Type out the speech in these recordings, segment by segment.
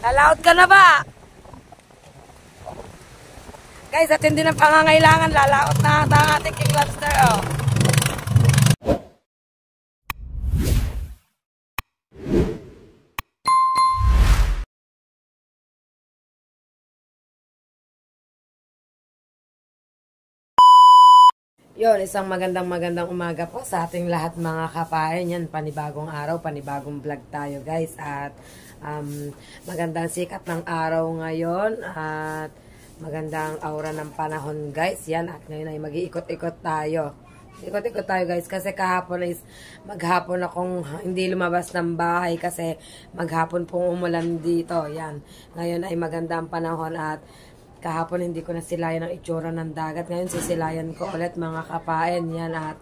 Lalaot ka na ba? Guys, at hindi ng pangangailangan, lalaot na ata ang ating king lobster, oh. Yun, isang magandang umaga po sa ating lahat mga kapain. Yan, panibagong araw, panibagong vlog tayo guys. At magandang sikat ng araw ngayon at magandang aura ng panahon guys. Yan, at ngayon ay mag-iikot-ikot tayo. Ikot-ikot tayo guys kasi kahapon is maghapon akong hindi lumabas ng bahay kasi maghapon pong umulan dito. Yan, ngayon ay magandang panahon at kahapon hindi ko na silayan ang itsura ng dagat. Ngayon sisilayan ko ulit mga kapain. Yan at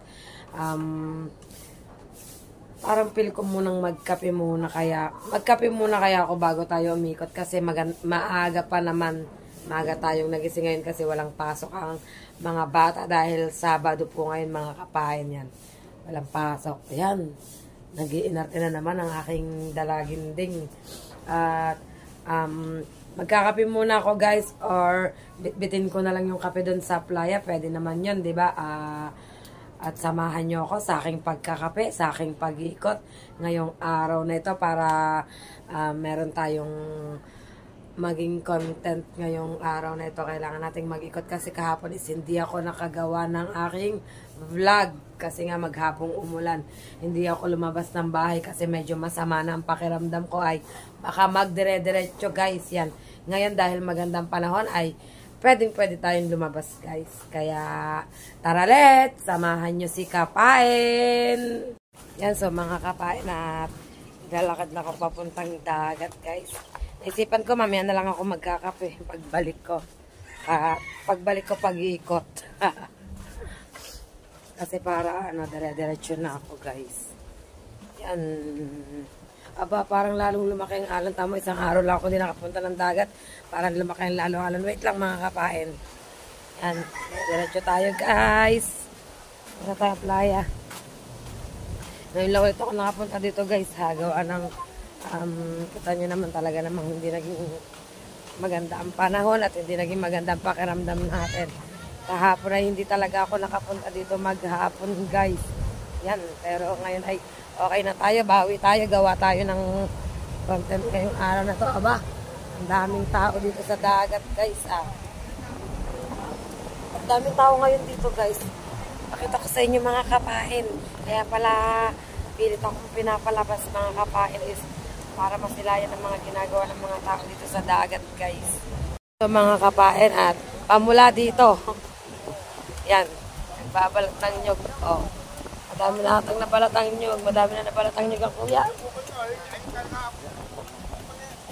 parang feel ko munang magkape muna kaya ako bago tayo umikot kasi maaga pa naman. Maaga tayong nagising ngayon kasi walang pasok ang mga bata dahil Sabado po ngayon mga kapain. Yan. Walang pasok. Ayan. Nag-iinarte na naman ang aking dalaginding. At magkakape muna ako guys or bitbitin ko na lang yung kape doon sa playa. Pwede naman yun, di ba? At samahan nyo ako sa aking pagkakape, sa aking pag-iikot ngayong araw na ito para meron tayong maging content ngayong araw na ito. Kailangan nating mag-ikot kasi kahapon is hindi ako nakagawa ng aking vlog kasi nga maghapong umulan. Hindi ako lumabas ng bahay kasi medyo masama na ang pakiramdam ko ay baka magdire-diretso guys. Yan. Ngayon dahil magandang panahon ay pwede tayong lumabas guys. Kaya tara let, samahan nyo si Kapain. Yan, so mga kapain at lalakad na ako papuntang dagat guys. Naisipan ko mamaya na lang ako magkakape pagbalik ko. Pag-iikot. Kasi para dire-diretso na ako guys. Yan. Aba, parang lalong lumaki ang alon. Tama, isang araw lang ako din nakapunta ng dagat. Parang lumaki ang lalong alon. Wait lang mga kapain. Yan. Diretso tayo guys. Para tayo playa. Ngayon lang ulit ako nakapunta dito guys. Gawaan ng kita nyo naman talaga namang hindi naging maganda ang panahon at hindi naging maganda ang pakiramdam natin. Kahapon ay hindi talaga ako nakapunta dito maghapon guys. Yan, pero ngayon ay okay na tayo, bawi tayo, gawa tayo ng content ngayong araw na to. Aba, ang daming tao dito sa dagat guys. Ang daming tao ngayon dito guys. Pakita ko sa inyo mga kapain. Kaya pala pilit akong pinapalabas mga kapain is para masilayan ang mga ginagawa ng mga tao dito sa dagat guys. So mga kapain at pamula dito. Yan, nagbabalat ng nyog. Oh. Madami na atang nabalat ang nyog. Madami na nabalat ang nyog ang kuya.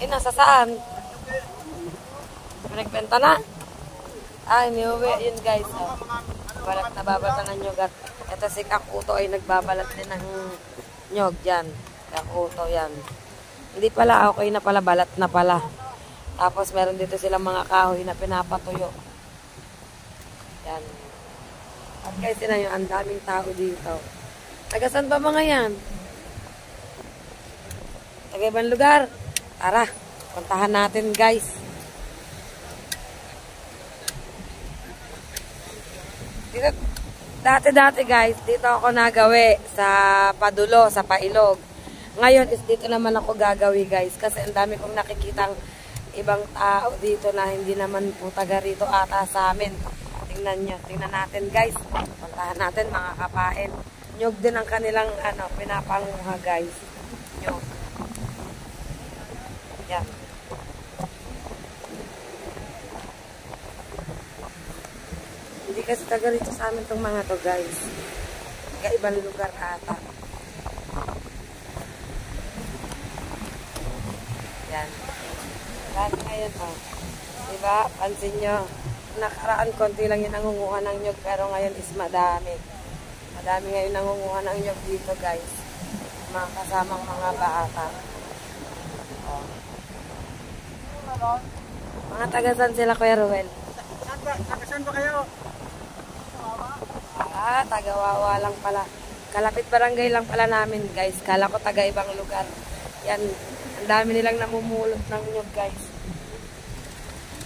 Nasa saan? Nagbenta na. Iniuwi yun guys. Oh. Nababalatan ng nyog at ito si Kakuto ay nagbabalat din ng nyog. Yan, Kakuto yan. Hindi pala, okay na pala, balat na pala. Tapos meron dito silang mga kahoy na pinapatuyo. Yan. At guys, yun na yung ang daming tao dito. Tagasan ba mga yan? Taga ibang lugar? Tara, puntahan natin guys. Dito, dati guys, dito ako nagawi sa Padulo, sa Pailog. Ngayon is dito naman ako gagawi guys kasi ang dami kong nakikitang ibang tao dito na hindi naman po taga rito ata sa amin. Tingnan nyo, tingnan natin guys. Puntahan natin mga kapain. Nyog din ang kanilang pinapanguha guys. Nyog. Yan. Hindi kasi taga rito sa amin itong mga to guys. Taga ibang lugar ata. Yan. Lahat ngayon, oh. Diba? Pansin nyo. Nakaraan, konti lang yung nangunguha ng nyog. Pero ngayon is madami. Madami ngayon nangunguha ng nyog dito, guys. Mga kasamang mga bata. Oh. Mga tagasan sila, Kuya Ruel? Saan ba kayo? Tagawawa lang pala. Kalapit barangay lang pala namin, guys. Kala ko taga ibang lugar. Yan. Ang dami nilang namumulot ng nyug, guys.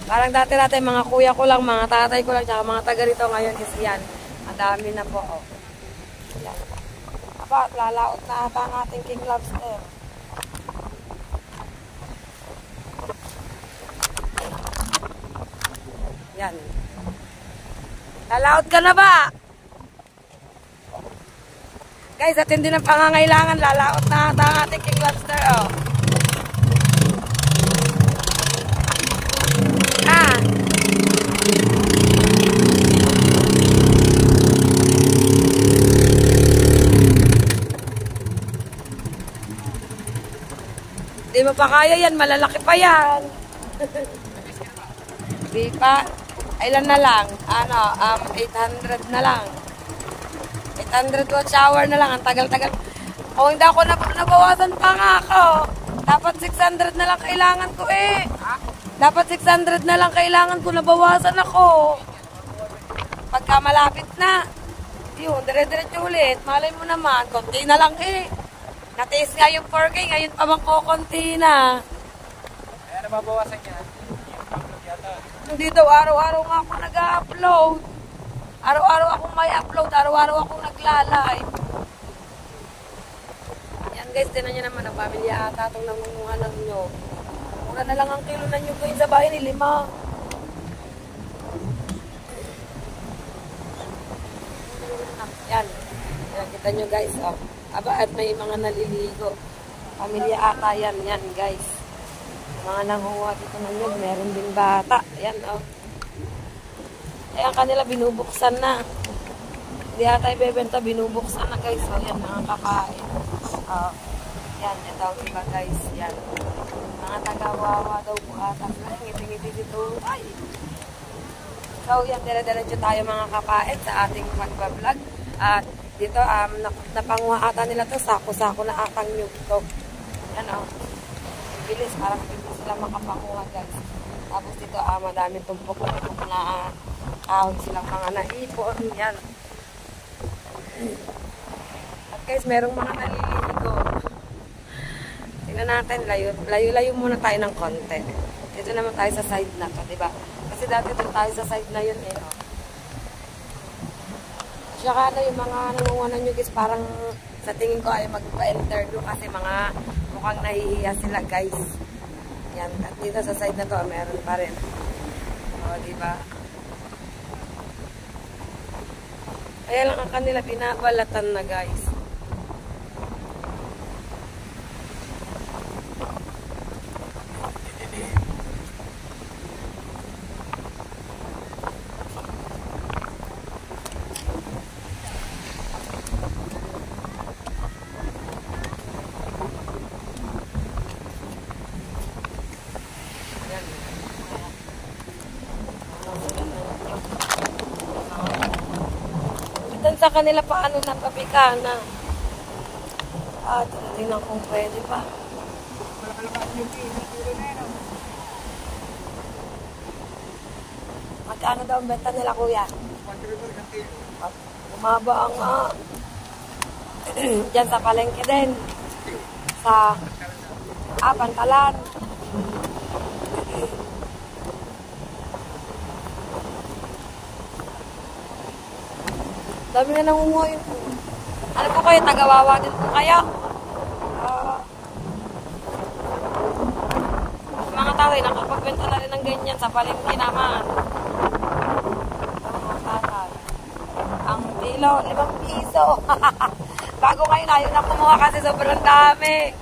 Parang dati mga kuya ko lang, mga tatay ko lang, tsaka mga taga rito ngayon is yan. Ang dami na po, oh. Yan. Aba, lalaot na ata ang ating king lobster. Yan. Lalaot ka na ba? Guys, at hindi ng pangangailangan, lalaot na ata ang ating king lobster, oh. Di mo pa kaya yan, malalaki pa yan. Di pa. Ilan na lang? 800 na lang. 800 watt shower na lang. Ang tagal-tagal. Kung hindi ako nabawasan pa nga ako. Dapat 600 na lang kailangan ko eh. Dapat 600 na lang kailangan ko, nabawasan ako. Pagka malapit na. Yun, dire-diretso ulit. Malay mo naman, konti na lang eh. Natiis nga yung 4K, ngayon pa mangkokonti na. Kaya nababawasan niya. Hindi daw, araw-araw nga ako nag-upload. Araw-araw akong may upload, araw-araw akong nagla-live. Yan guys, tinan nyo naman ang pamilya ata itong nangunguha ng nyo. Mura na lang ang kilo na nyo ngayon sa bahay ni 5. Yan. Yan, kita nyo guys, oh. Aba, at may mga naliligo. Pamilya ata yan, yan guys. Mga nangunguha dito ng nyug, meron din bata. Yan, oh. Ayan, kanila binubuksan na. Hindi ata ibebenta, binubuksan na guys. So, yan, mga kakain. Oh. Yan, ito ang iba guys. Yan. Mga tagawawa daw po ata. Ngiti-ngiti dito. Ay! So, yan, dire-diretso tayo mga kakain sa ating magbablog. At dito, napanguha ata nila to, sako-sako na atang nyug to. Yan, oh. Bilis, parang bilis sila makapanguha, guys. Tapos dito, madami tumpok na ahon silang mga naipon. Yan. At guys, merong mga naliligo. Tingnan natin, layo-layo muna tayo ng konti. Dito naman tayo sa side na to, diba? Kasi dati doon tayo sa side na yun, eh, no? Saka yung mga nangungunan nyo guys, parang sa tingin ko ay magpa-interview kasi mga mukhang nahihiya sila guys. Yan, at dito sa side na to, meron pa rin. O, diba? Kaya lang ang kanila binabalatan na guys. Sa kanila paano napapikana. Tingnan kung pwede pa. Magkano daw ang benta nila, kuya? Umaba ang dyan sa palengke din. Sa Pantalan. Dami na nangunguha yun po. Ano po kayo? Tagawawa din po kayo? Mga tao ay nakapagbenta na rin ng ganyan sa palengke naman. Mga tatay. Ang kilo, 5 piso. Bago ngayon, ayaw na kumuha kasi sobrang dami.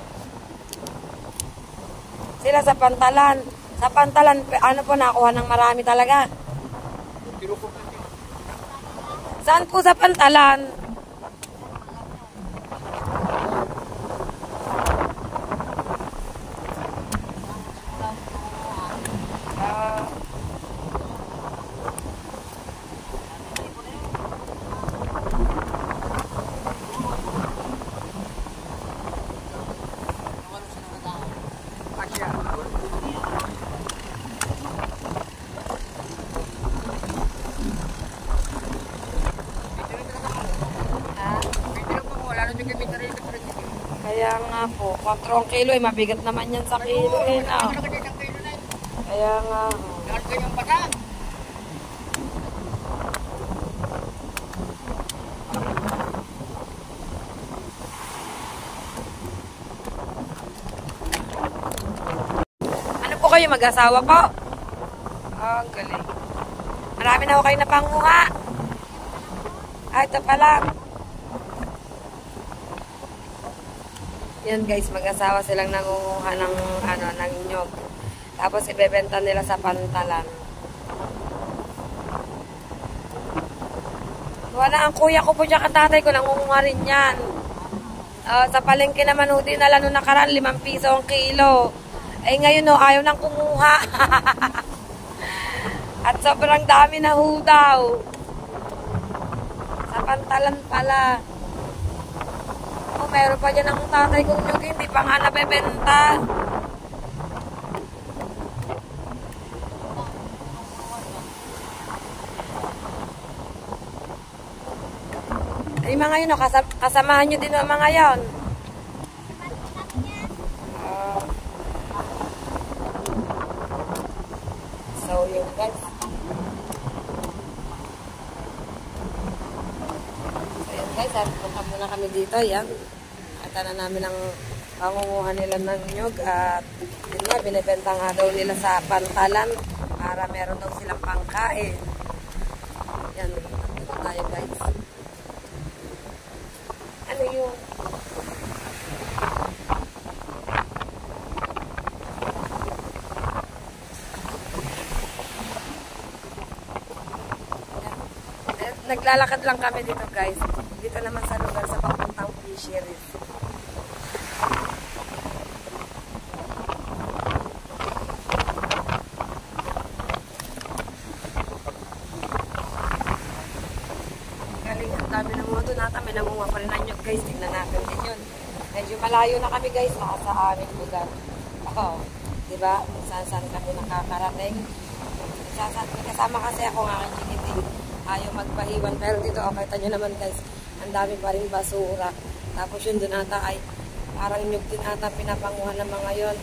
Sila sa Pantalan. Sa Pantalan, ano po, nakuha ng marami talaga. Saan po sa Pantalan? Kaya nga po, 4 ang kilo eh, mabigat naman yan sa kilo eh. No? Kaya nga. Ano po kayo, mag-asawa po? Oh, ang galing. Marami na ako kayo napanguha. Ito pa lang. Yan guys, mag-asawa silang nangunguha ng ng nyog. Tapos ibebenta nila sa pantalan. Wala ang kuya ko po siya katatay ko, nangunguha rin yan. Sa palengke naman ho din nala nung nakaraan, 5 piso ang kilo. Eh ngayon ho, ayaw nang kumuha. At sobrang dami na ho daw. Sa pantalan pala. Meron pa dyan ang tatay kong nyug, hindi pa nga nabebenta. Ay mga yun, kasamahan nyo din ang mga yon. So yun guys. So yun guys, punta muna kami dito, yan. Na namin ang pangunguha nila ng nyog at yun nga, binibenta nga daw nila sa pantalan para meron daw silang pangkain. Yan, dito tayo guys. Ano yun? Naglalakad lang kami dito guys. Dito naman sa lugar sa papuntang fisheries. Dami ng mga doon nata, may namunga pa rin ang nyog guys, tingnan natin din yun. Medyo malayo na kami guys, sa aming lugar. Oo, diba? Saan kami nakakarating. Kasama kasi ako ng aking chikiting. Ayaw magpahiwan, pero dito, kita nyo naman guys, ang dami pa rin basura. Tapos yun doon ata ay, parang nyog din ata pinapanguhan ng mga yon.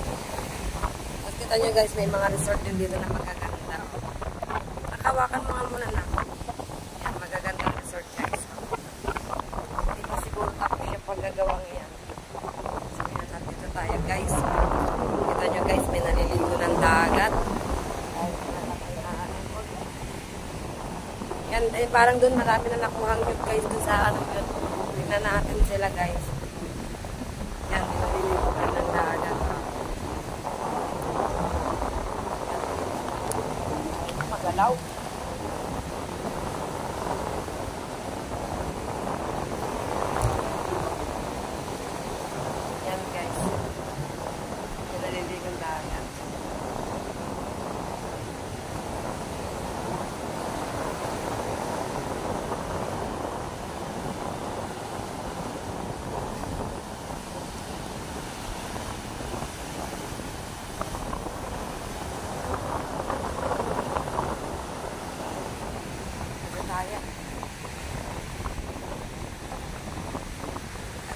At kita nyo guys, may mga resort din dito na magaganda. Nakawakan mga muna na. Yan, magaganda resort guys. Paggagawang yan. So, yan, dito tayo guys. Kita nyo guys, may naliligo ng dagat. Yan, eh, parang doon marami na nakuhang yun guys doon sa ano yun. Tignan natin sila guys. Yan, may naliligo ng dagat. Magalaw.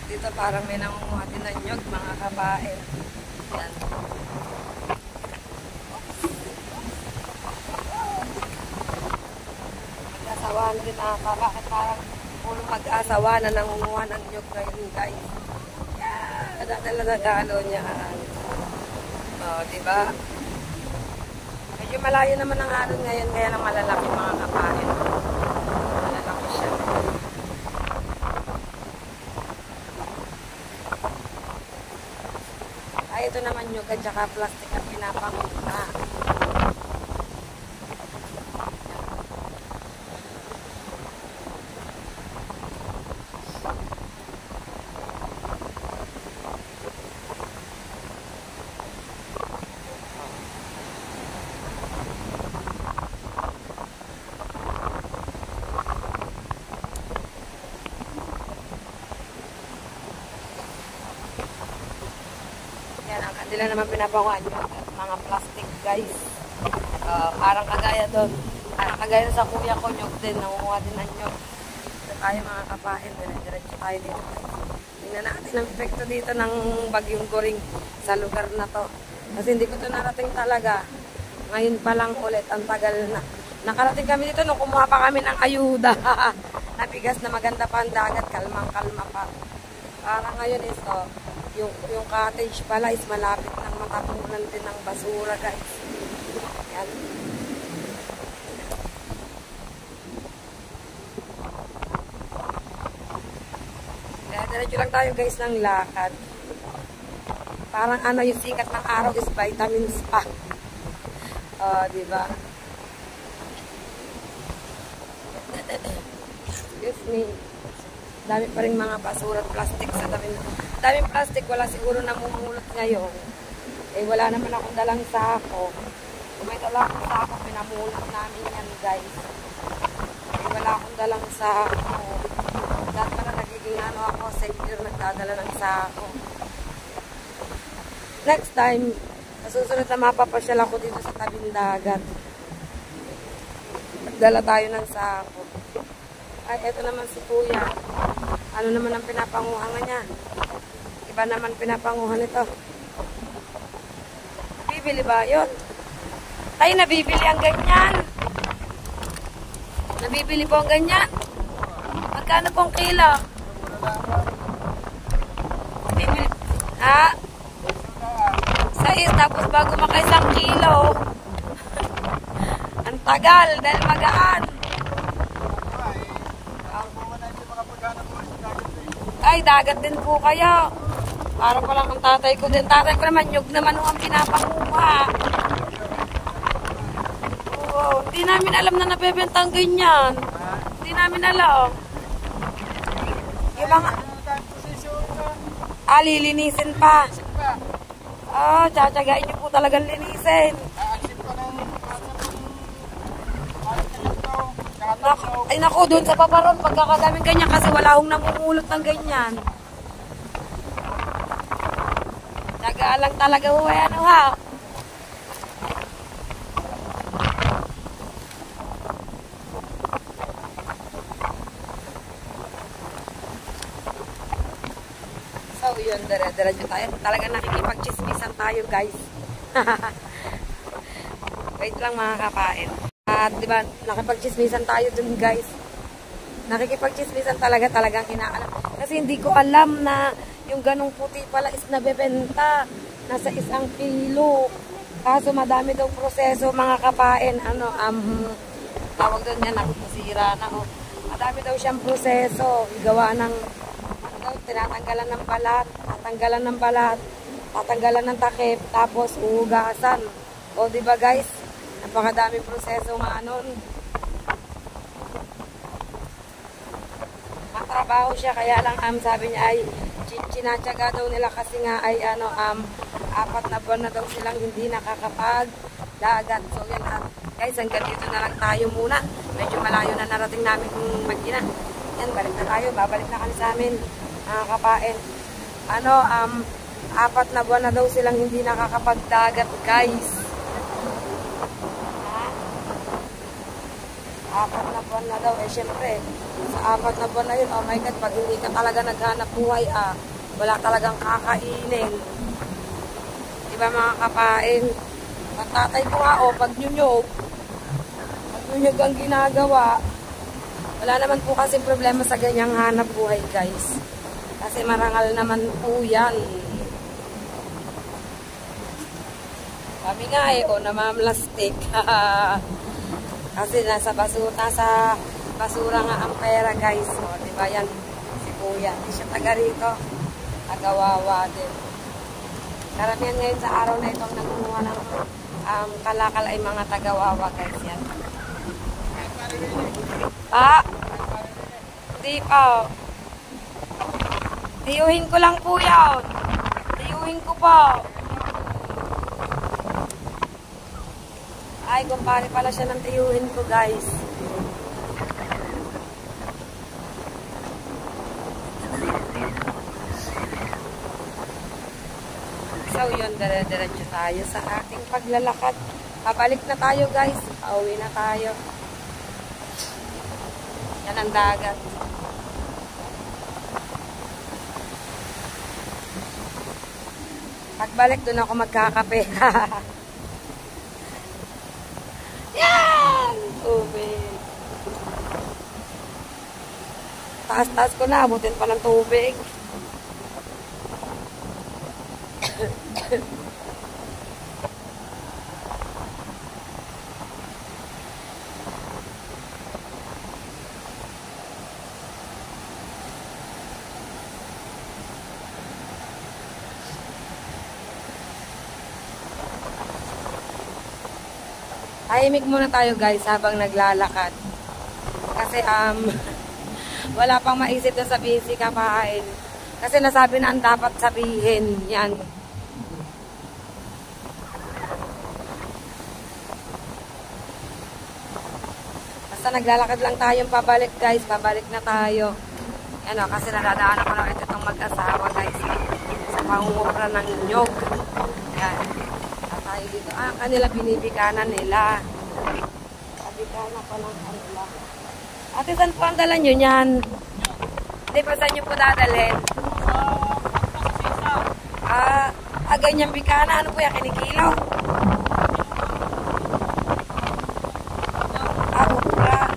Dito parang may nangunguha din ng nyog, mga kabae. Yan. Mag-asawahan din ata. Bakit parang puro mag-asawa na nangunguha ng nyog ngayon guys? Kadadala na galo niya. O, diba? Medyo malayo naman ang alon ngayon, kaya lang malalaki mga kabae. Malalaki siya. Ay, ito naman yung at saka plastic ang pinapanguha. Yan, ang kanila naman pinapanguhan yung mga plastic guys. Parang kagaya doon. Parang kagaya sa kuya ko, nyog din. Nangunguha din ng nyog. Ito tayo mga kapahin. Diretso tayo dito. Tingnan Tingnan natin ang epekto dito ng bagyong Goring sa lugar na to. Kasi hindi ko ito narating talaga. Ngayon pa lang ulit, ang tagal na. Nakarating kami dito nung kumuha pa kami ng ayuda. Nabigas na maganda pa ang dagat, kalmang-kalma pa. Parang ngayon is, yung cottage pala is malapit ng matapunan din ng basura, guys. Yan. Diretso lang tayo guys ng lakad. Parang ano yung sikat ng araw is vitamins pa. Diba? Excuse me. Dami pa rin mga basura at plastic sa tabi. Daming plastic, wala siguro namumulot ngayon. Eh wala naman akong dalang sako. Kung may dala akong sako, pinamulot namin yan guys. Eh wala akong dalang sako. Dahil pala nagiging ako, savior nagdadala ng sako. Next time, sa susunod na mapapasyal ako dito sa tabing dagat. Magdala tayo ng sako. Ay, eto naman si Kuya. Ano naman ang pinapanguhan niya? Iba naman pinapanguhan ito. Bibili ba yun? Ay, nabibili ang ganyan. Nabibili po ang ganyan. Magkano pong kilo? Bibili. Ha? Sais, tapos bago makaisang kilo. Ang tagal, dahil magaan. Ay, dagat din po kayo. Para pa lang ang tatay ko din. Tatay ko naman, nyug naman ang pinapakuha. Oo, hindi namin alam na nabebenta ang ganyan. Hindi namin alam. Yung mga... lilinisin pa. Tsatsagain niyo po talagang linisin. Ay naku, doon sa paparon, pagkakadaming ganyan kasi wala akong namumulot ng ganyan. Tsagaan lang talaga ho, ano ha. So yun, dire-diretso tayo. Talagang nakikipag-chismisan tayo guys. Wait lang mga kapain. At diba, nakipag-chismisan tayo dun guys. Nakikipag-chismisan talagang inaalam. Kasi hindi ko alam na yung ganong puti pala is nabebenta. Nasa 1 kilo. Kaso madami daw proseso mga kapain. Tawag doon yan, nakasira na. Madami daw siyang proseso. Gawa ng, tinatanggalan ng balat. Tatanggalan ng balat. Tatanggalan ng takip. Tapos uhugasan. O diba guys? Napakadaming proseso nga nun. Matrabaho siya, kaya lang sabi niya ay sinatsaga daw nila kasi nga ay 4 na buwan na daw silang hindi nakakapag-dagat. So yan guys, hanggang dito na lang tayo muna. Medyo malayo na narating namin yung Magina. Yan, balik na tayo. Babalik na kami sa amin. Kapain. 4 na buwan na daw silang hindi nakakapag-dagat guys. 4 na buwan na daw. Syempre, sa 4 na buwan na yun, oh my God, pag hindi ka talaga naghanap buhay, wala talagang kakainin. Diba mga kapain? Ang tatay ko nga, pagnyunyog ang ginagawa. Wala naman po kasi problema sa ganyang hanap buhay, guys. Kasi marangal naman po yan. Kami nga namamlastik. Kasi nasa basura nga ang pera guys. Diba yan? Si Kuya. Hindi siya taga rito. Tagawawa din. Karamihan ngayon sa araw na itong nangunguha ng kalakal ay mga tagawawa guys yan. Hindi pa. Tiyuhin ko lang po yan. Tiyuhin ko pa. Ay, kumpare pala siya ng tiyuhin ko, guys. So, yun, dire-diretso tayo sa ating paglalakad. Pabalik na tayo, guys. Pauwi na tayo. Yan ang dagat. Pagbalik doon ako magkakape. Yan! Tubig. Taas-taas ko na, abutin pa ng tubig. Tahimik muna tayo guys habang naglalakad. Kasi wala pang maisip na sabihin si Kapain. Kasi nasabi na ang dapat sabihin. Yan. Basta naglalakad lang tayong pabalik guys. Pabalik na tayo. Yan o, kasi nadadaan ako lang itong mag-asawa guys. Sa pangungupra ng nyog. Yan. At tayo dito. Kanila binibikanan nila. Bibikanan pa lang kanila. Ate, saan po ang dala nyo yan? Hindi pa saan nyo po dadalhin? Ganyan bikana. Ano po yan? Kinikilaw? Upra.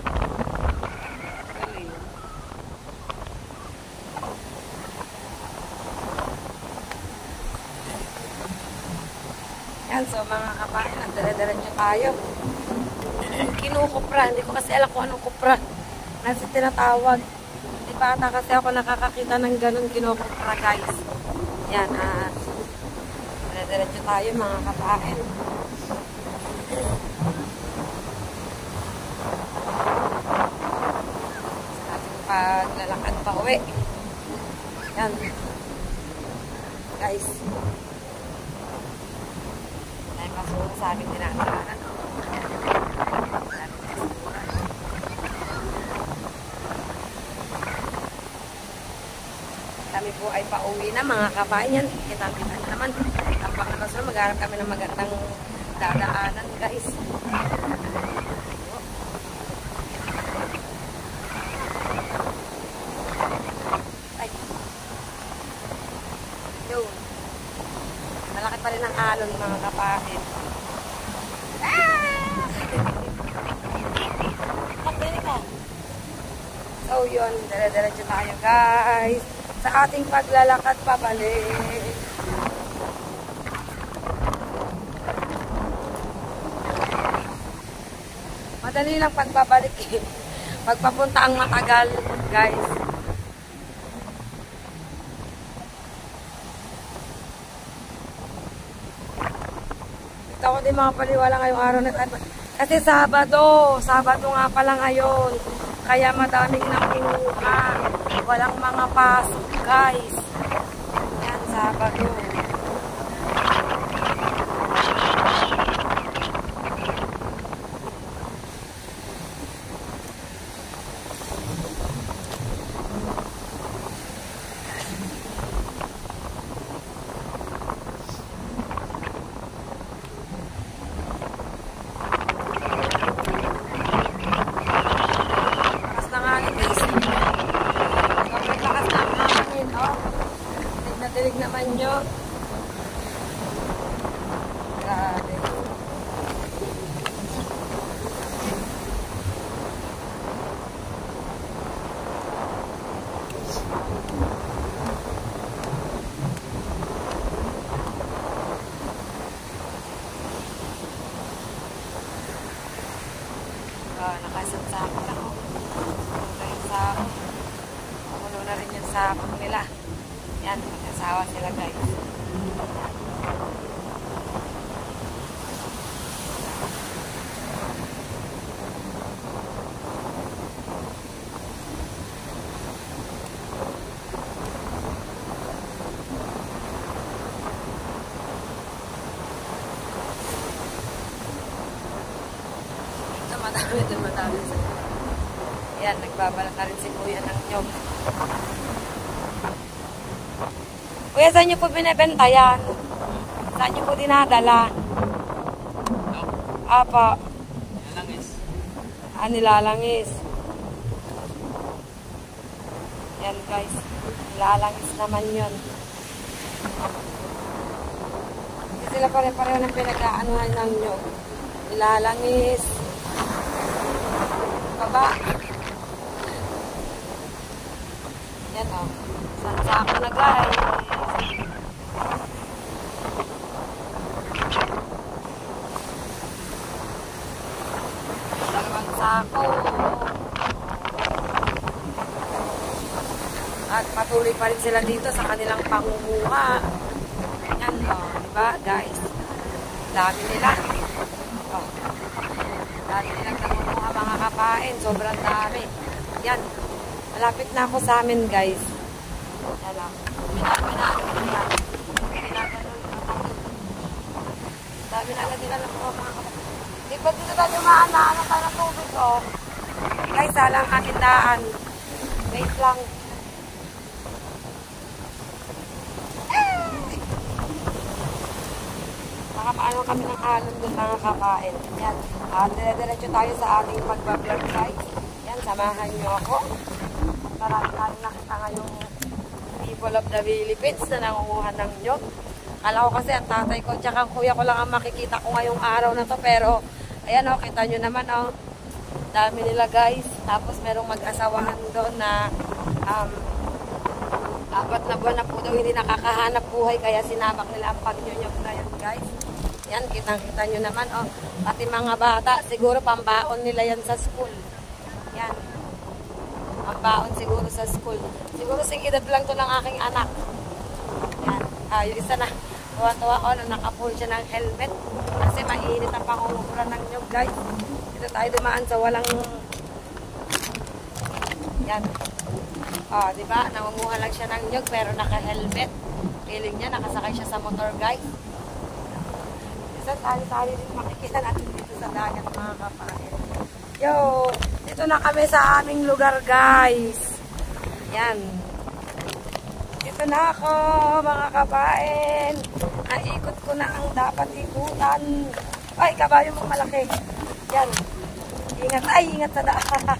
Yan, so mga kapain, nagdala-dalan tayo. Kinukupra. Hindi ko kasi alam kung anong kupra. Nasa tinatawag. Di ba ata kasi ako nakakakita ng ganun kinukupra guys. Yan, diretso tayo mga kapain. Sa ating paglalakad pa uwi. Yan. Guys. Dahil masunod sa aking tinataanan. Kami po ay pauwi na mga kabayan. Yan, kita-kita na naman. Tampak na kaso, magharap kami ng magandang dadaanan guys. Ay. Yun. Malaki pa rin ang alon mga kapain. So yun, dala-diretso tayo guys. Sa ating paglalakad pabalik. Madali lang pagbabalik eh. Pagpapunta ang matagal, guys. Ito ko din mga paliwala ngayong araw na tayo. Kasi Sabado nga pala ngayon. Kaya madaming nakuha. Walang mga pasok, guys. Yan, Sabado. Dilig naman nyo. Grabe. Nakasansakot ako. Puno na rin yung sakot nila. Yan, mag-asawa sila guys. Ito madami sa yan, nagbabalak na rin si Kuya ng nyog. Kuya, saan nyo po binibenta yan? Saan nyo po dinadala? Apa? Nilalangis. Nilalangis. Yan guys. Nilalangis naman yun. Sila pare-pareho ng pinag-aanuhan ng nyog. Ilalangis. Baba. Yan o. Sako na guys. Dalawang sako. At patuloy pa rin sila dito sa kanilang pangunguha. Yan o. Diba guys? Dami nila. O. Dami nilang nangunguha mga kapain. Sobrang dami. Yan. Malapit na ako sa amin guys. Yan o. Dami na agad nila nakuha mga kapain. Di ba dito tayo maana tayo ng tubig o? Guys, salang aking daan. Wait lang. Nakakaano kami ng alon doon mga kapain. Yan. Dire-diretso tayo sa ating magbablog guys. Yan, samahan nyo ako. Marami nakita ngayong people of the Philippines na nangunguha ng nyog. Kala ko kasi ang tatay ko tsaka ang kuya ko lang ang makikita ko ngayong araw na to. Pero, ayan o, kita nyo naman o. Dami nila guys. Tapos merong mag-asawahan doon na 4 na buwan na po daw hindi nakakahanap buhay. Kaya sinabak nila ang pagnyonyog na yun guys. Yan, kitang-kita nyo naman, oh. Pati mga bata, siguro pambaon nila yan sa school. Yan. Pambaon siguro sa school. Siguro sing edad lang to ng aking anak. Yan. Yung isa na, tuwa-tuwa ko na naka-full siya ng helmet. Kasi mainit ang pangungura ng nyog, guys. Dito tayo dumaan sa walang... Yan. Diba? Nangunguha lang siya ng nyog, pero naka-helmet. Feeling niya, nakasakay siya sa motor, guys. Tali-tali din makikita natin dito sa dagat mga kapain. Yo, dito na kami sa aming lugar guys. Yan. Dito na ako mga kapain. Naikot ko na ang dapat ikutan. Ay, kabayo mong malaki. Yan. Ingat, ay ingat sa daan.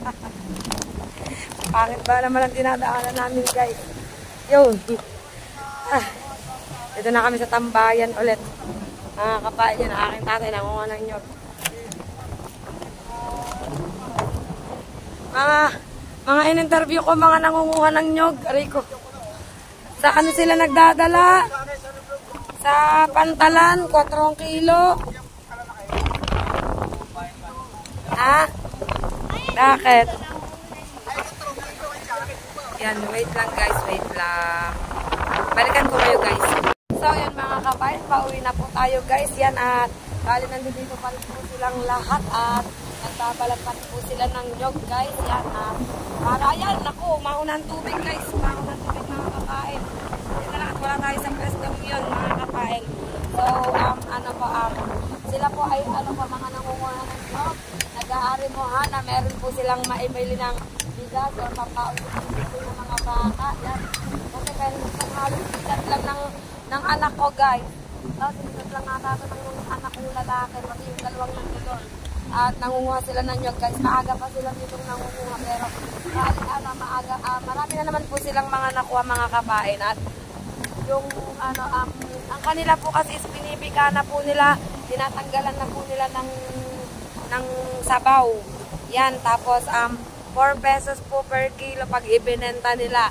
Pangit ba naman ang dinadaanan namin guys. Yo. Dito na kami sa tambayan ulit. Mga kapain yan, aking tatay nangunguha ng nyog. Mga in-interview ko, mga nangunguha ng nyog. Rico. Sa ano sila nagdadala? Sa Pantalan, 4 kilo. Ha? Bakit? Yan, wait lang guys, wait lang. Balikan ko kayo guys. So, yan mga kapain, pauwi na po tayo guys. Yan at bali nandito pa rin po silang lahat at nagbabalagpan po sila ng nyog guys. Yan at para yan, naku, maunang tubig guys. Maunang tubig mga kapain. Yan na lang at wala tayo sa pwestong yun mga kapain. So, sila po ay mga nangunguha ng nyog. Nag-aari mo ha na meron po silang maibili ng bigas o pampaon po ng mga bata. Yan. Kasi meron po halos bigas lang ng anak ko guys. Tapos sinunod lang ata ito ng anak kong lalaki. Pati yung dalawang nandun. At nangunguha sila ng nyog guys. Maaga pa sila ditong nangunguha. Pero maaga, marami na naman po silang mga nakuha mga kapain. At yung ang kanila po kasi is pinibika na po nila. Tinatanggalan na po nila ng sabaw. Yan. Tapos 4 pesos po per kilo pag ibinenta nila.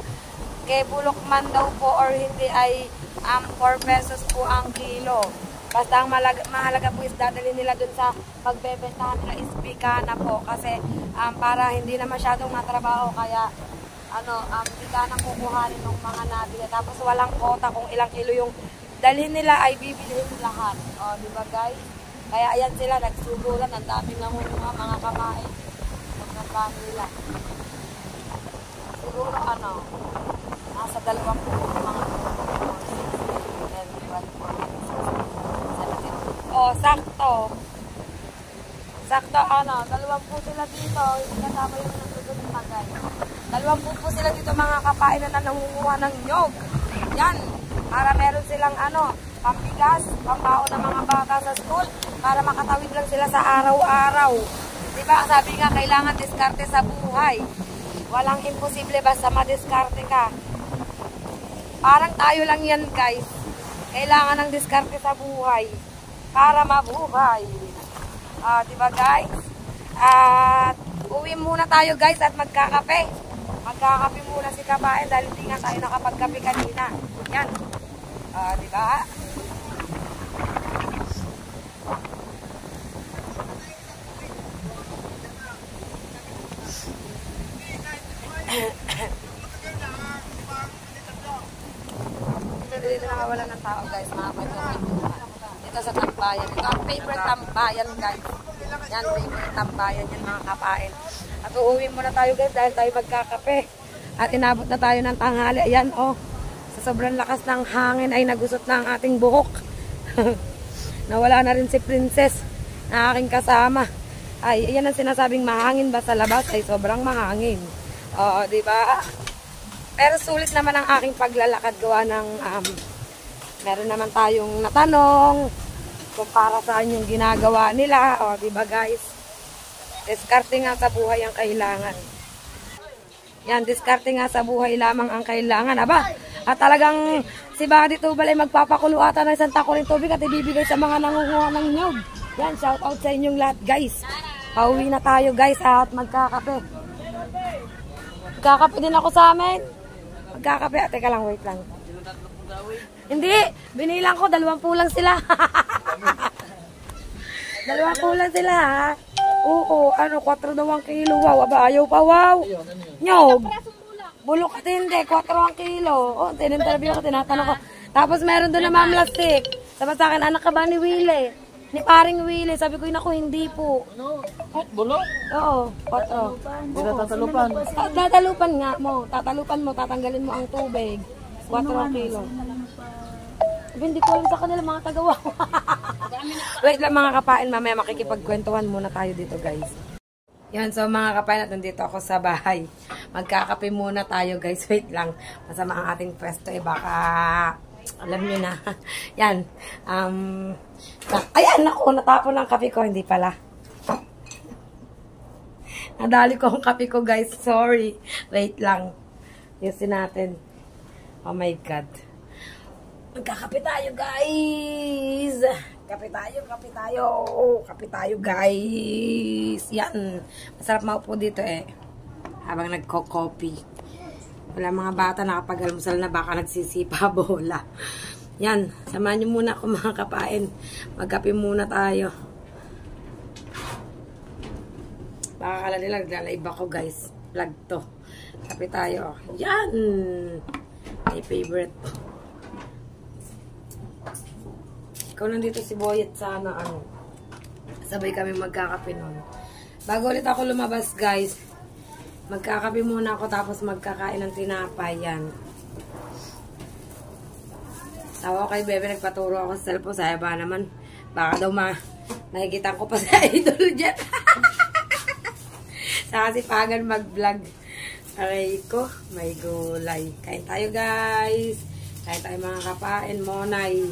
Kay bulok man daw po or hindi ay 4 pesos po ang kilo. Basta ang mahalaga po is dadali nila dun sa pagbebentahan nila is bika na po. Kasi para hindi na masyadong matrabaho kaya bika na kukuhanin ng mga nabili. Tapos walang kota kung ilang kilo yung dalhin nila ay bibilihin lahat. O, diba guys? Kaya ayan sila, nagsugulan. Ang daming nangunguha mga kamain. Magkakaroon nila. Siguro nasa 2 po mga sakto. Sakto 2 sila dito. Hindi kasama yung nasusunod na guys. 2 po sila dito mga kapain na nangunguha ng nyog. Yan. Para meron silang pambigas, pambaon ng mga bata sa school. Para makatawid lang sila sa araw-araw. Diba? Sabi nga, kailangan diskarte sa buhay. Walang imposible basta madiskarte ka. Parang tayo lang yan guys. Kailangan ng diskarte sa buhay para mabuhay. Diba guys? At uwi muna tayo guys at magkakape. Magkakape muna si Kabayan dahil hindi nga tayo nakapagkape kanina. Yan. Diba? Dito nakawala ng tao guys, mga pagkakiluhan. Dito sa tambayan. Ito ang favorite tambayan guys. Yan, favorite tambayan yan mga kapain. At uuwi muna tayo guys dahil tayo magkakape. At inabot na tayo ng tanghali. Ayan sa sobrang lakas ng hangin ay nagusot na ang ating buhok. Nawala na rin si Princess na aking kasama. Ay, yan ang sinasabing mahangin ba sa labas? Ay, sobrang mahangin. Oo, diba? Pero sulit naman ang aking paglalakad gawa ng meron naman tayong natanong kung para saan yung ginagawa nila. O, diba guys? Diskarte nga sa buhay ang kailangan. Yan, diskarte nga sa buhay lamang ang kailangan. Aba, at talagang si Buddy Tubal ay magpapakulo ata ng isang takuling tubig at ibibigay sa mga nangunguha ng nyog. Yan, shout out sa inyong lahat guys. Pauwi na tayo guys at magkakape. Magkakape din ako sa amin. Magkakape. Teka lang, wait lang. Hindi, binilang ko, 20 lang sila. 20 lang sila ha. Oo, 4 daw ang kilo. Wow, aba, ayaw pa, wow. Nyog. Bulok at hindi, 4 ang kilo. Tininterview ko, tinatanong ko. Tapos meron doon na mamlastik. Sabi sa akin, anak ka ba ni Willie? Ni paring Willie. Sabi ko, naku, hindi po. Bulok? Oo, 4. Hindi na tatalupan. Tatalupan nga mo. Tatalupan mo, tatanggalin mo ang tubig. 4 ang kilo. Hindi ko alam sa kanila mga tagawa. Wait lang mga kapain, mamaya makikipagkwentuhan muna tayo dito guys. Yan, so mga kapain, at nandito ako sa bahay. Magkakape muna tayo guys. Wait lang, masama ang ating pwesto baka alam nyo na. Yan. Ayan, naku, natapon ang kape ko. Hindi pala. Nadali ko ang kape ko guys. Sorry. Wait lang. Yusin natin. Oh my God. Magkakape tayo, guys! Kape tayo, kape tayo! Kape tayo, guys! Yan! Masarap maupo dito habang nagko-coffee. Wala mga bata nakapag-almusal na baka nagsisipa bola. Yan! Samahan nyo muna ako mga kapain. Magkape muna tayo. Baka kala nila naglalaiba ako, guys. Vlog to. Kape tayo. Yan! My favorite. Ikaw nandito si Boyet sana sabay kami magkakape nun. Bago ulit ako lumabas guys, magkakape muna ako tapos magkakain ng tinapay. Yan. Tawa kay Bebe, nagpaturo ako sa cellphone. Saya ba naman, baka daw nakikita ko pa sa idol dyan. Sa kasipagan mag-vlog. Aray ko, may gulay. Kain tayo guys. Kain tayo mga kapain. Monay.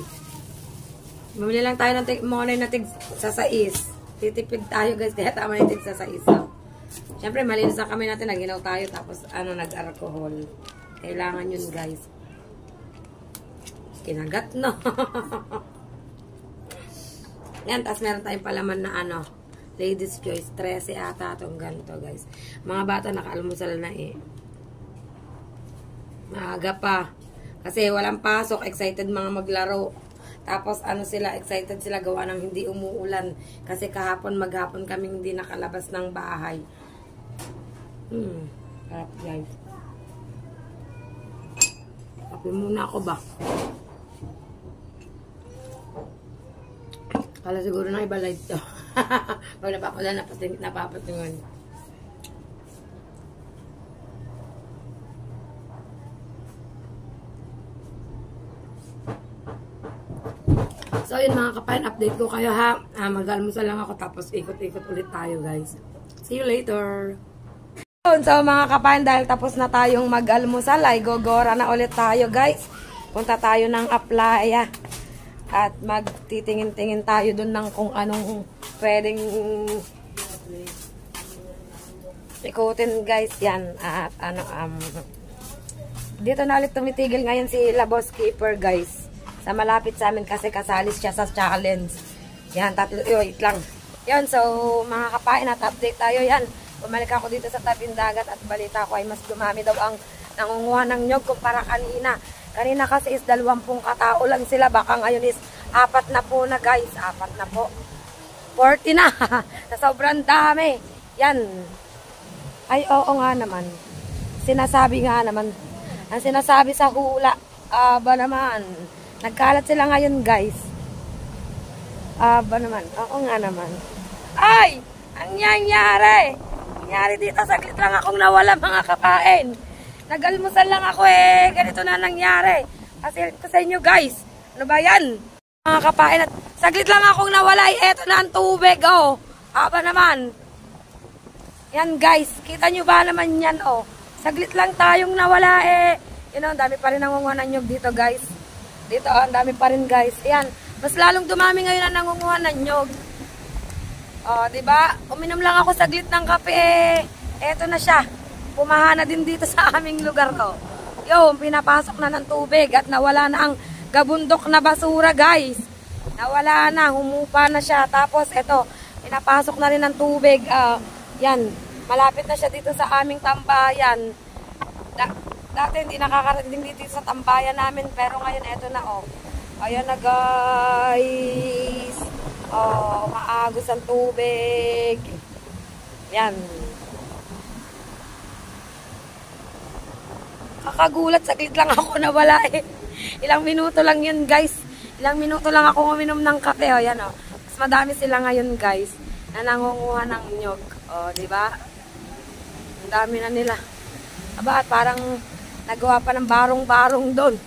Bumili lang tayo ng monay na tig sa sais. Titipid tayo guys, kaya tama yung tig sa sais. Siyempre, malinis na kami natin. Naginaw tayo, tapos nag-alcohol. Kailangan yun guys. Kinagat no. Yan, tapos meron tayong palaman na Ladies Choice. 13 ata itong ganito guys. Mga bata nakaalmusal na Maaga pa. Kasi walang pasok, excited mga maglaro. Tapos sila, excited sila gawa ng hindi umuulan. Kasi maghapon kaming hindi nakalabas ng bahay. Sarap guys. Kape muna ako ba? Kala siguro na iba light to. Pag napapatingan. So, yun mga kapain, update ko kayo ha. Mag-almusal lang ako tapos ikot-ikot ulit tayo guys. See you later. So, mga kapain, dahil tapos na tayong mag-almusal, ay gogora na ulit tayo guys. Punta tayo ng Aplaya. At magtitingin-tingin tayo dun ng kung anong pwedeng ikutin guys. Yan. At dito na ulit tumitigil ngayon si La Boss Keeper guys. sa malapit sa amin kasi kasali siya sa challenge. Yan, tatlo, wait lang. Yan, so mga kapain at update tayo. Yan, bumalik ako dito sa tabing dagat at balita ko ay mas dumami daw ang nangunguha ng nyog kumpara kanina. Kanina kasi is 20 katao lang sila. Baka ngayon is 4 na po na guys. 4 na po. 40 na. Sa sobrang dami. Yan. Ay, oo nga naman. Sinasabi nga naman. Ang sinasabi sa hula. Aba naman. Nagkalat sila ngayon guys. Aba naman. Oo nga naman. Ay! Ang nangyari. Nangyari dito. Saglit lang akong nawala mga kapain. Nag-almusal lang ako eh. Ganito na nangyari. Kasi ko sa inyo guys. Ano ba yan? Mga kapain at saglit lang akong nawala. Eto na ang tubig oh. Aba naman. Yan guys. Kita nyo ba naman yan oh. Saglit lang tayong nawala eh. You know, ang dami pa rin nangunguha ng nyog dito guys. Dito oh, ang dami pa rin guys. Yan. Mas lalong dumami ngayon ang nangunguha ng nyog. Oh, diba? Uminom lang ako saglit ng kape eh. Eto na siya. Pumahana din dito sa aming lugar ko. Yung, pinapasok na ng tubig at nawala na ang gabundok na basura, guys. Nawala na, humupa na siya. Tapos, eto, pinapasok na rin ng tubig. Yan, malapit na siya dito sa aming tambayan. Dati hindi nakakarating dito sa tambayan namin, pero ngayon, eto na, oh. Ayan na, guys. Oh, maagos ang tubig. Yan. Kakagulat, saglit lang ako nawala eh. Ilang minuto lang yun guys. Ilang minuto lang ako uminom ng kape. O yan o. Mas madami sila ngayon guys na nangunguha ng nyog. O diba? Ang dami na nila. Aba at parang nagawa pa ng barong-barong doon.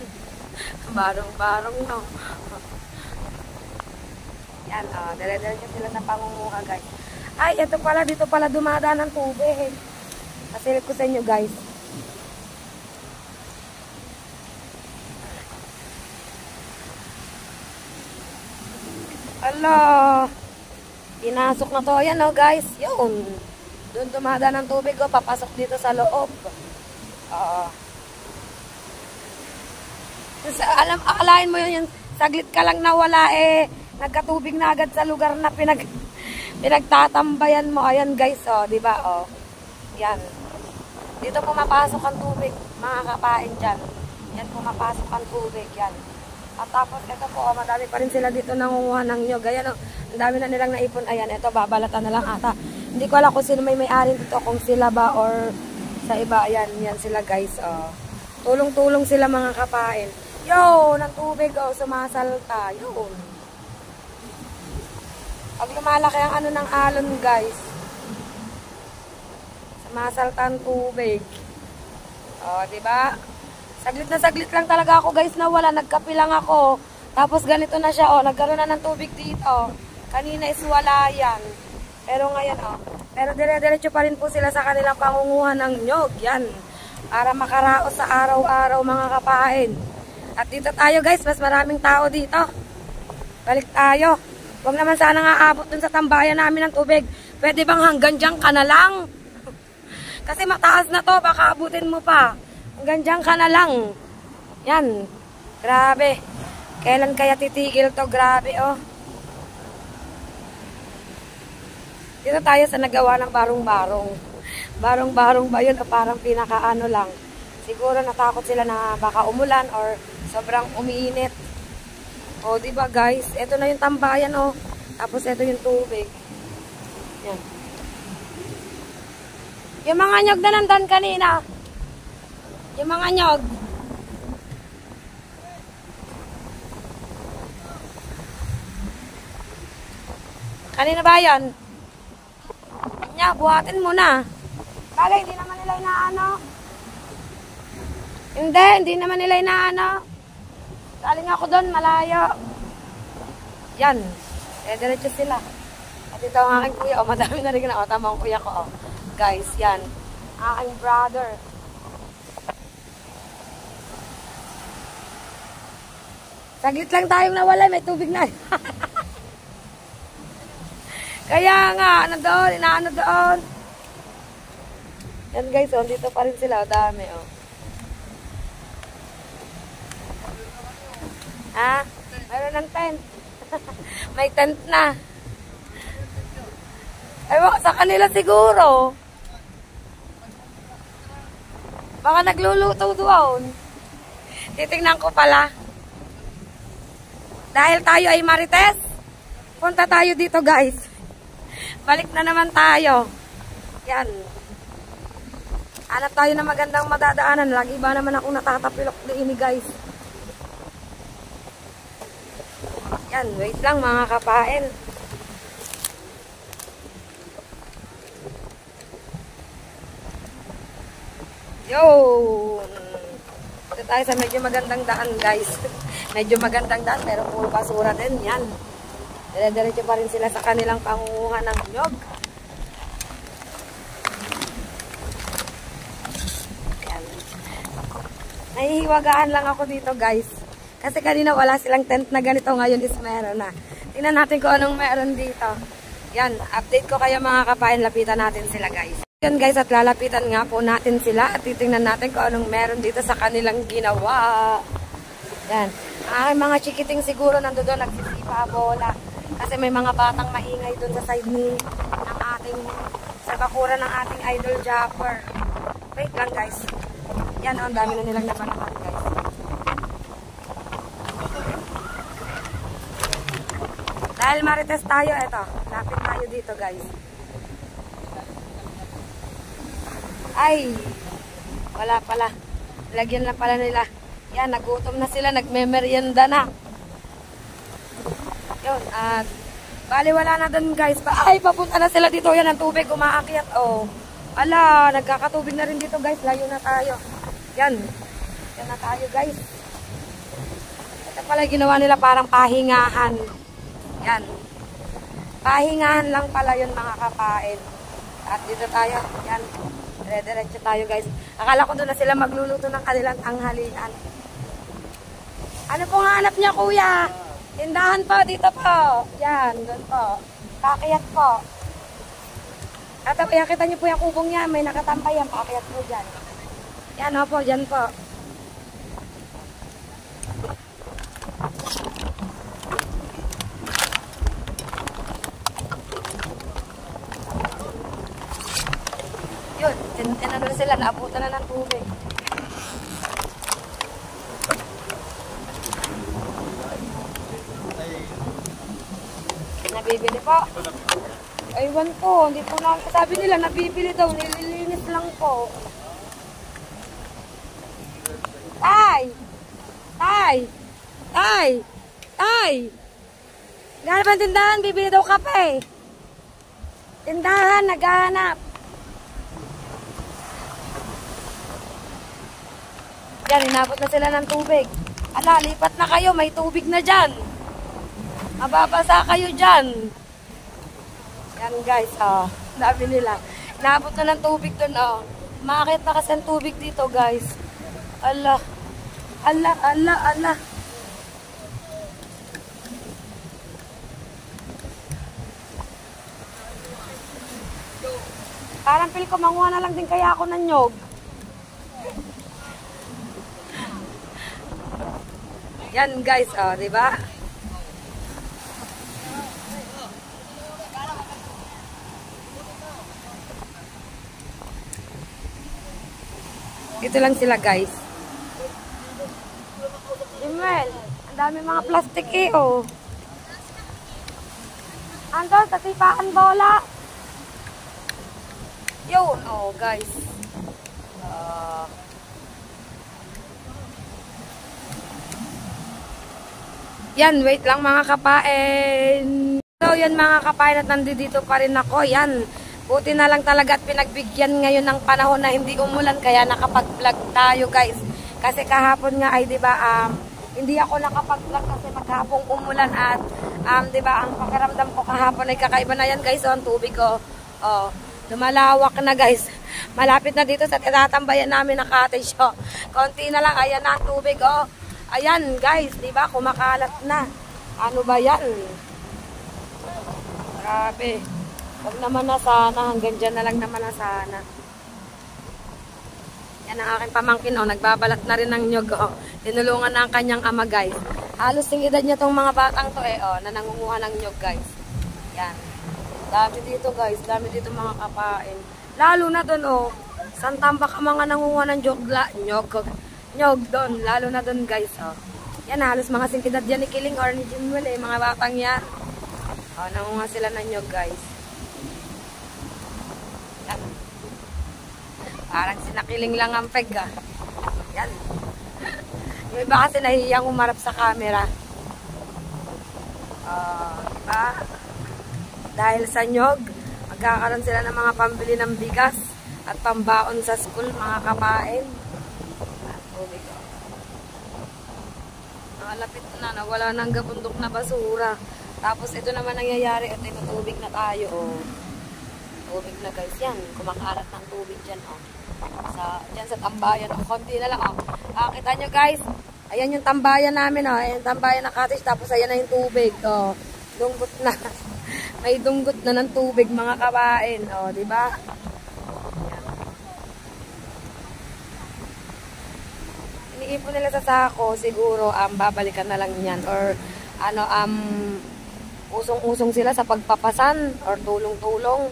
Barong-barong no. Yan o. Dala-dala sila sa pangunguha guys. Ay, ito pala. Dito pala dumadaan ng tubig. Kasilip ko sa inyo guys. Ala, pinasok na to. Ayan o guys, yun. Doon dumada ng tubig o, papasok dito sa loob. Akalain mo yun, saglit ka lang nawala eh. Nagkatubig na agad sa lugar na pinagtatambayan mo. Ayan guys o, diba o. Yan. Dito pumapasok ang tubig, mga kapain dyan. Yan, pumapasok ang tubig, yan. At tapos, ito po, madami pa rin sila dito nangunguha ng nyog. Ayan, ang dami na nilang naipon. Ayan, ito, babalatan na lang ata. Hindi ko alam kung sino may-ari dito, kung sila ba or sa iba. Ayan, yan sila guys. Tulong-tulong sila mga kapain. Yo, ng tubig, sumasalta. Yun. Pag lumalaki ang ano ng alon guys, sumasalta ang tubig. Diba? Saglit lang talaga ako guys na wala. Nagkape lang ako. Tapos ganito na siya. Nagkaroon na ng tubig dito. Kanina is wala yan. Pero ngayon Pero dire-diretso pa rin po sila sa kanilang pangunguha ng nyog. Yan. Para makaraos sa araw-araw mga kapain. At dito tayo guys. Mas maraming tao dito. Balik tayo. Huwag naman sana nga abot dun sa tambayan namin ng tubig. Pwede bang hanggang dyan ka na lang? Kasi mataas na to. Baka abutin mo pa. Hanggang dyan ka na lang. Yan. Grabe. Kailan kaya titigil to? Grabe, oh. Dito tayo sa nagawa ng barong-barong. Barong-barong ba yun? O parang pinakaano lang. Siguro natakot sila na baka umulan or sobrang umiinit. O, diba guys? Ito na yung tambayan, oh. Tapos ito yung tubig. Yan. Yung mga nyog na nandan kanina. Yung mga nyog. Kanina ba yan? Nya, buhatin mo na. Bagay, hindi naman nila inaano. Hindi naman nila inaano. Galing ako doon, malayo. Yan. Diretso sila. At ito ang aking kuya. Madami na rin na. Tama ang kuya ko. Guys, yan. Aking brother. Saglit lang tayong nawala, may tubig na. Kaya nga, ano doon, inaano doon. Yan guys, dito pa rin sila, dami Ha? Meron ng tent. May tent na. Ewan, sa kanila siguro. Baka nagluluto doon. Titingnan ko pala. Dahil tayo ay Marites, punta tayo dito guys. Balik na naman tayo. Yan. Hanap tayo ng magandang madadaanan. Lagi ba naman akong natatapilok din guys. Yan, wait lang mga kapain. Yo! Dito tayo sa medyo magandang daan guys. Medyo magandang daan pero puro basura din. Yan. Dire-diretso pa rin sila sa kanilang pangunguha ng nyog. Yan. Nahihiwagaan lang ako dito guys. Kasi kanina wala silang tent na ganito. Ngayon is meron na. Tingnan natin kung anong meron dito. Yan. Update ko kayo mga kapain. Lapitan natin sila guys. Yan guys, at lalapitan nga po natin sila at titingnan natin kung anong meron dito sa kanilang ginawa. Yan. Ang aking mga chikiting siguro nando doon nagsisipa bola. Kasi may mga batang maingay doon sa side ng ating, sa bakura ng ating idol Japper. Wait lang guys. Yan, ang dami na nilang nabanatan guys. Dahil Marites tayo, eto. Lapit tayo dito guys. Ay, wala pala. Lagyan na pala nila. Yan, nagutom na sila, nagmemeryenda na. Yun, at bali wala na dun guys. Ay, papunta na sila dito. Yan, ang tubig, umaakyat. Oh, ala, nagkakatubig na rin dito guys. Layo na tayo. Yan, yan na tayo guys. Ito pala ginawa nila parang pahingahan. Yan. Pahingahan lang pala yun mga kapain. At dito tayo. Yan. Dire-diretso tayo guys. Akala ko doon na sila magluluto ng kanilang tanghalian. Ano pong hanap niya kuya? Tindahan po, dito po. Yan, doon po. Kakiyat po. At kita niyo po yung kubong niya. May nakatambay yan. Kakiyat po dyan. Yan o po, dyan po. Yun, ano na sila, naabutan na ng tubig. Nabibili po. Aywan po, hindi po lang. Sabi nila, nabibili daw, nililinis lang po. Tay! Tay! Tay! Tay! Gano'n ba tindahan? Bibili daw kape. Tindahan, naghahanap. Yan, inabot na sila ng tubig. Ala, lipat na kayo. May tubig na dyan. Mababasa kayo dyan. Yan guys, oh. Sabi nila. Inabot na ng tubig dun, oh. Makakit na kasi ang tubig dito, guys. Ala. Ala, ala, ala. Parang feel ko, manguha na lang din kaya ako ng nyog. Yan guys, oh, di ba? Ito lang sila guys. Imel, ang dami mga plastic eh, oh. Andon, sa tipaan bola. Yun, oh guys. Yan, wait lang mga kapain. So, yan mga kapain at nandito pa rin ako. Yan, buti na lang talaga at pinagbigyan ngayon ng panahon na hindi umulan. Kaya nakapag-vlog tayo guys. Kasi kahapon nga ay diba, hindi ako nakapag-vlog kasi maghapong umulan. At diba, ang pakiramdam ko kahapon ay kakaiba na yan guys. So, ang tubig ko, oh, lumalawak na guys. Malapit na dito sa tinatambayan namin ng cottage. Oh, konti na lang, ayan na ang tubig. Oh, ayan guys, di ba? Kumakalat na. Ano ba yan? Grabe. Huwag naman na sana. Hanggang dyan na lang naman na sana. Yan ang aking pamangkin. Oh. Nagbabalat na rin ng nyog. Oh. Tinulungan na ang kanyang ama guys. Halos yung edad niya tong mga batang to na nangunguha ng nyog guys. Yan. Dami dito guys, dami dito mga kapain. Lalo na doon saan tambak ang mga nangunguha ng nyog doon. Lalo na doon guys Yan halos mga singkidad yan ni Kiling or ni Jinwell mga batang yan. Nangunguha sila ng nyog guys. Yan. Parang sinakiling lang ang peg Yan. Yung iba kasi nahihiyang umarap sa camera. Diba? Dahil sa nyog, magkakaroon sila ng mga pambili ng bigas at pambaon sa school, mga kapain. Malapit na, nawala ng gabundok na basura. Tapos ito naman nangyayari, ito yung tubig na tayo. Tubig na guys, yan. Kumakalat ng tubig dyan. Dyan sa tambayan. Konti na lang. Kita nyo guys, ayan yung tambayan namin. Ayan yung tambayan na cottage. Tapos ayan na yung tubig. Dunggot na. May dunggot na ng tubig mga kabain. Diba? Iniipon nila sa sako. Siguro babalikan na lang yan. Or usong-usong sila sa pagpapasan. Or tulong-tulong.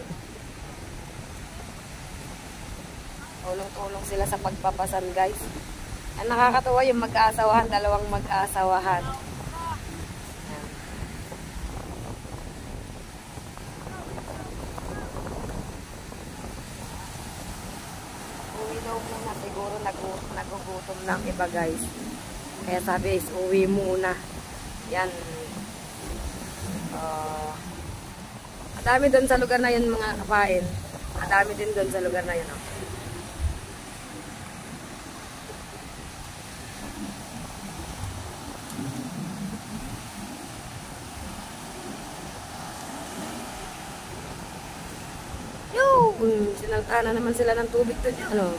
Tulong-tulong sila sa pagpapasan guys. Ang nakakatawa yung mag-aasawahan, dalawang mag-aasawahan. Uwi daw muna, siguro nagugutom ng iba guys. Kaya sabi is uwi muna. Yan. Madami doon sa lugar na yun mga kapain. Madami din doon sa lugar na yun. Sinalta na naman sila ng tubig to dyan.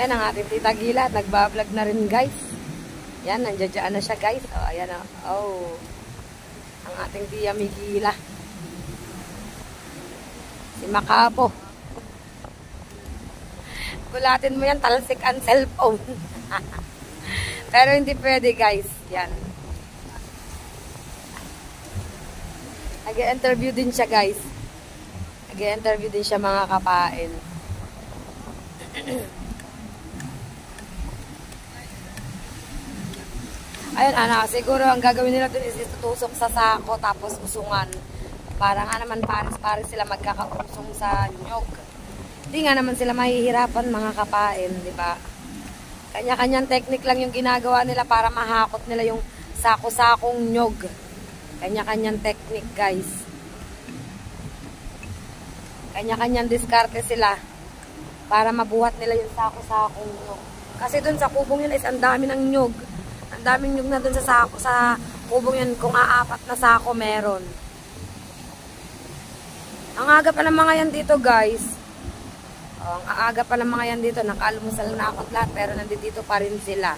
Yan ang ating tita Gila. Nagbablog na rin guys. Yan, nandiyan na siya guys. Ayan ang ating tiya Migila. Si Makapo. Gulatin mo yan, talsik ang cellphone. Pero hindi pwede guys. Yan. Nag-interview din siya guys. Nag-interview din siya mga kapain. Ayun siguro ang gagawin nila dun is itutusok sa sako tapos usungan. Para nga naman pares-pares sila magkakausong sa nyog. Hindi nga naman sila mahihirapan mga kapain, di ba? Kanya-kanyang technique lang yung ginagawa nila para mahakot nila yung sako-sakong nyog. Kanya-kanyang technique guys. Kanya-kanyang diskarte sila para mabuhat nila yung sako-sakong nyog. Kasi dun sa kubong yun is ang dami ng nyog. Ang daming nyog na dun sa sako, sa kubong yun. Kung aapat na sako meron. Ang aga pa ng mga yan dito guys. Ang aga pa ng mga yan dito. Nakaalmusal na ako lahat pero nandito pa rin sila.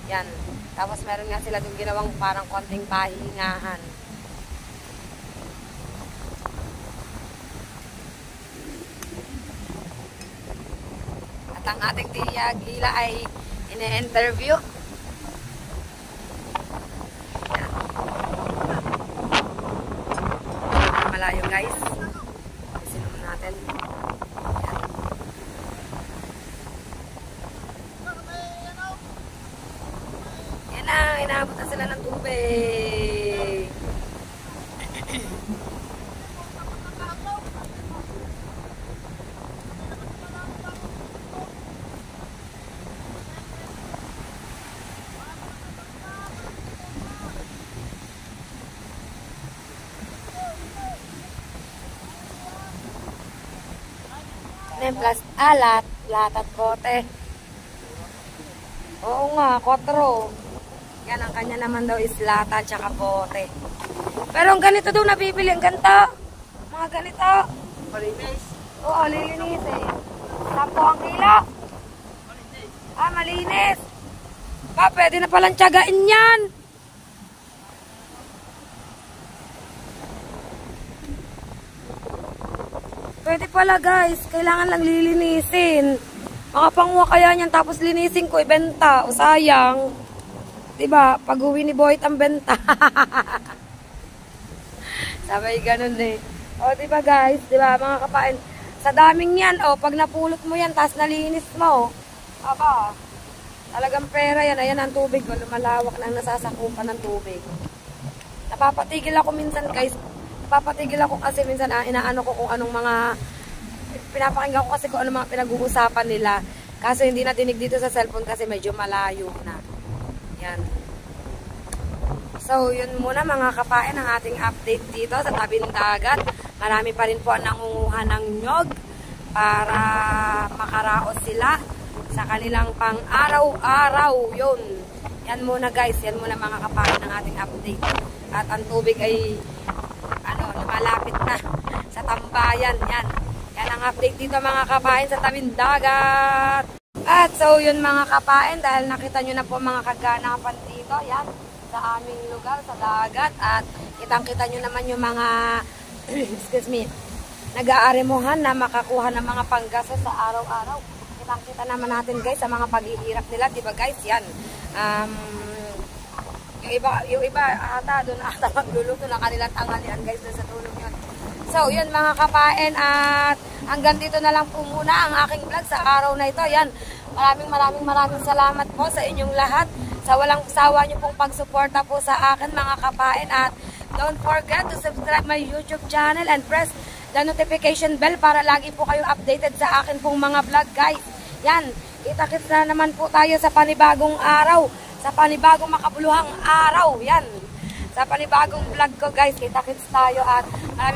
Yan. Tapos meron nga sila dun ginawang parang konting pahingahan. At ang ating tiya Gila ay ine-interview. Malayo guys. Isinom natin. Yan na, inaabot na sila ng tubig. Plus alat, lahat at bote. Oo nga, 4. Yan ang kanya naman daw is lata tsaka bote. Pero ang ganito daw nabibili, ang ganito. Mga ganito. Malinis. Oo, lilinis eh. 10 ang kilo. Malinis. Pwede na palang tiyagain yan. Pwede pala guys, kailangan lang lilinisin. Makapanguha kaya niyan tapos linisin ko, ibenta. O sayang. Diba? Pag-uwi ni Boyt ang benta. Sabay ganun eh. O diba guys? Diba mga kapain? Sa daming yan. O pag napulot mo yan, tapos nalinis mo. Aba. Talagang pera yan. Ayan ang tubig ko. Lumalawak na ang nasasakupan ng tubig. Napapatigil ako minsan guys. Napapatigil ako kasi minsan inaano ko kung anong mga pinapakinggan ko kasi kung ano mga pinag-uusapan nila. Kaso hindi na dinig dito sa cellphone kasi medyo malayo na. Yan. So, yun muna mga kapain ang ating update dito sa tabing dagat. Marami pa rin po ang nangunguha ng nyog para makaraos sila sa kanilang pang-araw-araw. Yun. Yan muna guys. Yan muna mga kapain ang ating update. At ang tubig ay lumalapit na sa tambayan. Yan. Yan ang update dito mga kapain sa tabing dagat. At so yun mga kapain, dahil nakita nyo na po mga kaganapan dito, yan, sa aming lugar, sa dagat. At kitang-kita nyo naman yung mga, excuse me, nag-aaremuhan na makakuha ng mga panggasos sa araw-araw. Kitang-kita naman natin guys sa mga paghihirap nila, diba guys, yan. Yung iba ata doon ata magluluto ng kanilang tanghalian guys doon sa tulog yun. So, yun mga kapain, at hanggang dito na lang po muna ang aking vlog sa araw na ito. Yan, maraming salamat po sa inyong lahat, sa walang sawa nyo pong pagsuporta po sa akin mga kapain. At don't forget to subscribe my YouTube channel and press the notification bell para lagi po kayong updated sa akin pong mga vlog guys. Yan, kita-kits na naman po tayo sa panibagong araw, sa panibagong makabuluhang araw. Yan. Sa panibagong vlog ko guys, kita-kits tayo at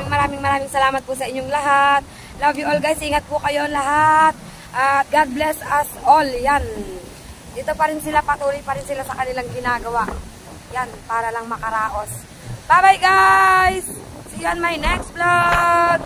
maraming salamat po sa inyong lahat. Love you all guys, ingat po kayo lahat at God bless us all. Yan, dito pa rin sila, patuloy pa rin sila sa kanilang ginagawa. Yan, para lang makaraos. Bye bye guys, see you on my next vlog.